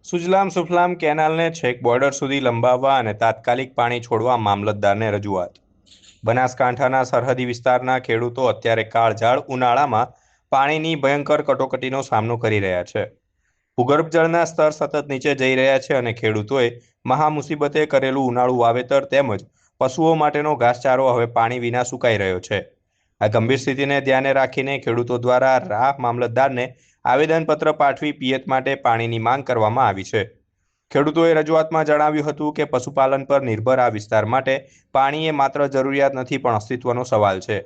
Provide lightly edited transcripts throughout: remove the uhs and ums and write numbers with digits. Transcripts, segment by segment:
સુજલામ સુફલામ કેનાલને છેક બોર્ડર સુધી લંબાવવા અને તાત્કાલિક પાણી છોડવા મામલતદારને રજૂઆત. બનાસકાંઠાના સરહદી વિસ્તારના ખેડૂતો અત્યારે કાળઝાળ ઉનાળામાં પાણીની ભયંકર કટોકટીનો સામનો કરી રહ્યા છે. ભૂગર્ભ જળના સ્તર સતત નીચે જઈ રહ્યા છે અને ખેડૂતોએ મહા મુસીબતે કરેલું ઉનાળુ વાવેતર તેમજ પશુઓ માટેનો ઘાસચારો હવે પાણી વિના સુકાઈ રહ્યો છે. આ ગંભીર સ્થિતિને ધ્યાને રાખીને ખેડૂતો દ્વારા મામલતદારને આવેદનપત્ર પાઠવી પિયત માટે પાણીની માંગ કરવામાં આવી છે. ખેડૂતોએ રજૂઆતમાં જણાવ્યું હતું કે પશુપાલન પર નિર્ભર આ વિસ્તાર માટે પાણી એ માત્ર જરૂરિયાત નથી પણ અસ્તિત્વનો સવાલ છે.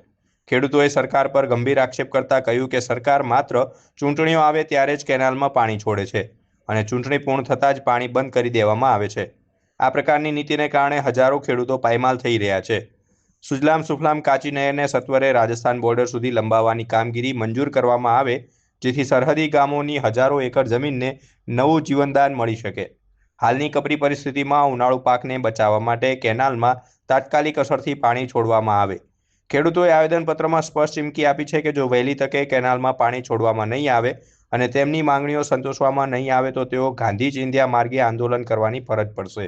ખેડૂતોએ સરકાર પર ગંભીર આક્ષેપ કરતા કહ્યું કે સરકાર માત્ર ચૂંટણીઓ આવે ત્યારે જ કેનાલમાં પાણી છોડે છે અને ચૂંટણી પૂર્ણ થતાં જ પાણી બંધ કરી દેવામાં આવે છે. આ પ્રકારની નીતિને કારણે હજારો ખેડૂતો પાયમાલ થઈ રહ્યા છે. સુજલામ સુફલામ કાચી નહેરને સત્વરે રાજસ્થાન બોર્ડર સુધી લંબાવવાની કામગીરી મંજૂર કરવામાં આવે જેથી સરહદી ગામોની હજારો એકર જમીનને નવું જીવનદાન મળી શકે. હાલની કપરી પરિસ્થિતિમાં ઉનાળુ પાકને બચાવવા માટે કેનાલમાં તાત્કાલિક અસરથી પાણી છોડવામાં આવે. ખેડૂતોએ આવેદનપત્રમાં સ્પષ્ટ ચીમકી આપી છે કે જો વહેલી તકે કેનાલમાં પાણી છોડવામાં નહીં આવે અને તેમની માંગણીઓ સંતોષવામાં નહીં આવે તો તેઓ ગાંધી ચિંધ્યા માર્ગે આંદોલન કરવાની ફરજ પડશે.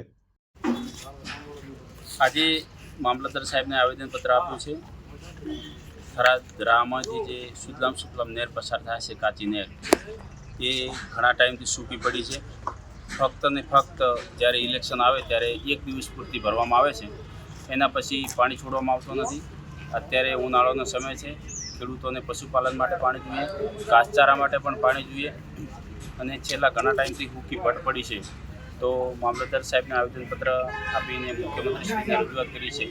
આજે મામલતદાર સાહેબને આવેદનપત્ર આપ્યું છે. થરાદ ગ્રામમાંથી જે સુજલામ સુફલામ નહેર પસાર થાય છે, કાચી નહેર, એ ઘણા ટાઈમથી સૂકી પડી છે. ફક્ત ને ફક્ત જ્યારે ઇલેક્શન આવે ત્યારે એક દિવસ પૂરતી ભરવામાં આવે છે, એના પછી પાણી છોડવામાં આવતું નથી. અત્યારે ઉનાળાનો સમય છે, ખેડૂતોને પશુપાલન માટે પાણી જોઈએ, ઘાસચારા માટે પણ પાણી જોઈએ અને છેલ્લા ઘણા ટાઈમથી સૂકી પટ પડી છે. તો મામલતદાર સાહેબને આવેદનપત્ર આપીને મુખ્યમંત્રીશ્રીને રજૂઆત કરી છે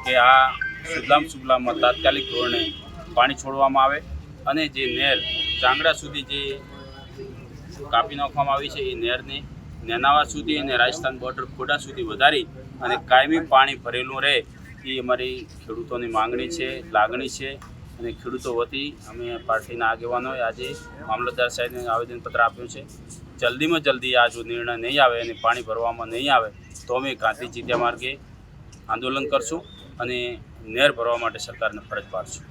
કે આ સુજલામ સુફલામમાં તાત્કાલિક ધોરણે પાણી છોડવામાં આવે અને જે નહેર ચાંગડા સુધી જે કાપી નાખવામાં આવી છે એ નહેરને નેનાવા સુધી અને રાજસ્થાન બોર્ડર ખોડા સુધી વધારી અને કાયમી પાણી ભરેલું રહે એ અમારી ખેડૂતોની માંગણી છે, લાગણી છે. અને ખેડૂતો વતી અમે પાર્ટીના આગેવાનોએ આજે મામલતદાર સાહેબને આવેદનપત્ર આપ્યું છે. જલ્દીમાં જલ્દી આ જો નિર્ણય નહીં આવે અને પાણી ભરવામાં નહીં આવે તો અમે ગાંધી ચિંધ્યા માર્ગે આંદોલન કરશું અને નહેર ભરવા માટે સરકારને ફરજ પાડશું.